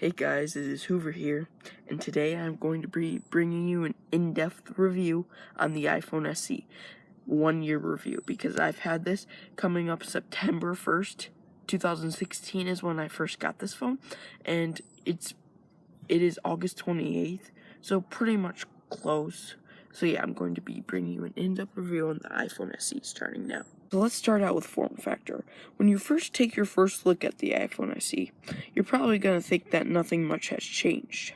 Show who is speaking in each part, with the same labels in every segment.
Speaker 1: Hey guys, it is Hoover here, and today I'm going to be bringing you an in-depth review on the iPhone SE, 1 year review, because I've had this coming up September 1st, 2016 is when I first got this phone, and it is August 28th, so pretty much close. So yeah, I'm going to be bringing you an in-depth review on the iPhone SE starting now. So let's start out with form factor. When you first take your first look at the iPhone SE, you're probably going to think that nothing much has changed.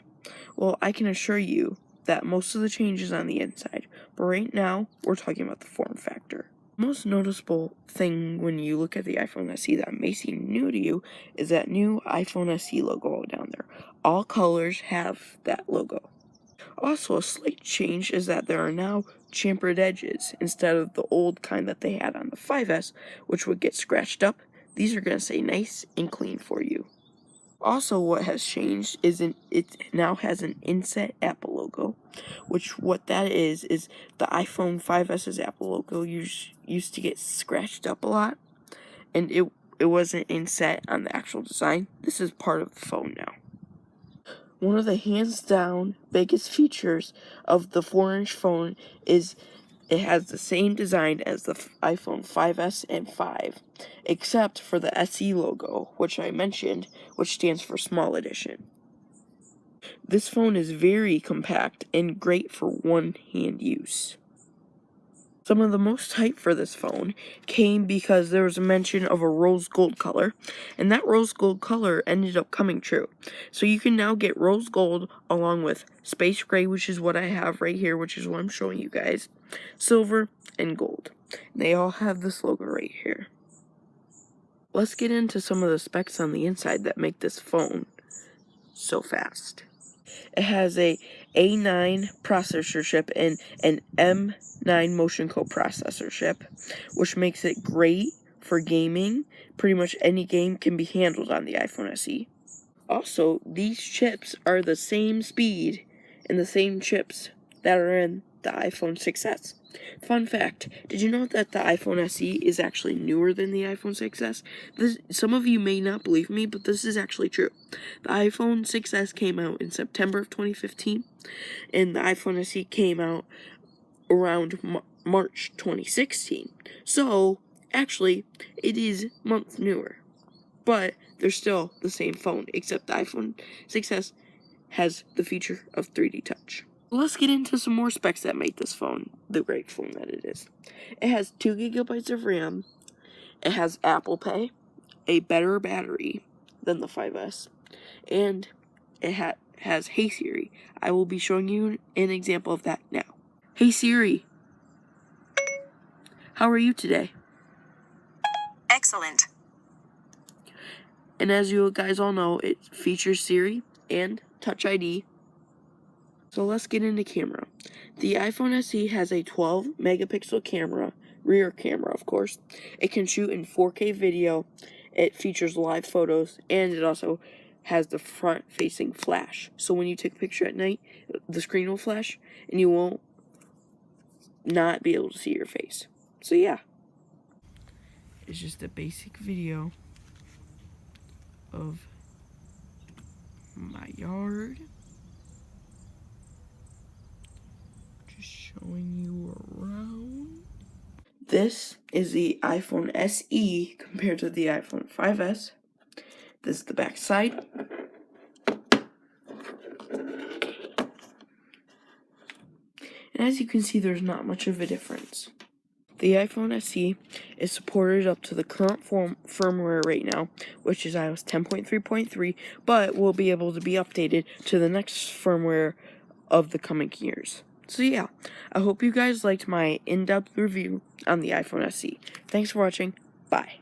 Speaker 1: Well, I can assure you that most of the change is on the inside, but right now, we're talking about the form factor. The most noticeable thing when you look at the iPhone SE that may seem new to you is that new iPhone SE logo down there. All colors have that logo. Also, a slight change is that there are now chamfered edges instead of the old kind that they had on the 5S, which would get scratched up. These are going to stay nice and clean for you. Also, what has changed is it now has an inset Apple logo, which what that is the iPhone 5S's Apple logo used to get scratched up a lot, and it wasn't inset on the actual design. This is part of the phone now. One of the hands-down biggest features of the 4-inch phone is it has the same design as the iPhone 5S and 5, except for the SE logo, which I mentioned, which stands for Small Edition. This phone is very compact and great for one-hand use. Some of the most hype for this phone came because there was a mention of a rose gold color, and that rose gold color ended up coming true. So you can now get rose gold along with space gray, which is what I have right here, which is what I'm showing you guys, silver, and gold. They all have this logo right here. Let's get into some of the specs on the inside that make this phone so fast. It has a A9 processor chip and an M9 motion coprocessor chip, which makes it great for gaming. Pretty much any game can be handled on the iPhone SE. Also, these chips are the same speed and the same chips that are in the iPhone 6S. Fun fact, did you know that the iPhone SE is actually newer than the iPhone 6S? Some of you may not believe me, but this is actually true. The iPhone 6S came out in September of 2015, and the iPhone SE came out around March 2016. So, actually, it is months newer. But they're still the same phone, except the iPhone 6S has the feature of 3D touch. Let's get into some more specs that make this phone the great phone that it is. It has 2 GB of RAM, it has Apple Pay, a better battery than the 5S, and it has Hey Siri. I will be showing you an example of that now. Hey Siri, how are you today?
Speaker 2: Excellent.
Speaker 1: And as you guys all know, it features Siri and Touch ID. So let's get into camera. The iPhone SE has a 12 megapixel camera, rear camera of course. It can shoot in 4K video, it features live photos, and it also has the front facing flash. So when you take a picture at night, the screen will flash and you won't not be able to see your face. So yeah. It's just a basic video of my yard. Just showing you around. This is the iPhone SE compared to the iPhone 5S. This is the back side. And as you can see, there's not much of a difference. The iPhone SE is supported up to the current firmware right now, which is iOS 10.3.3, but will be able to be updated to the next firmware of the coming years. So yeah, I hope you guys liked my in-depth review on the iPhone SE. Thanks for watching. Bye.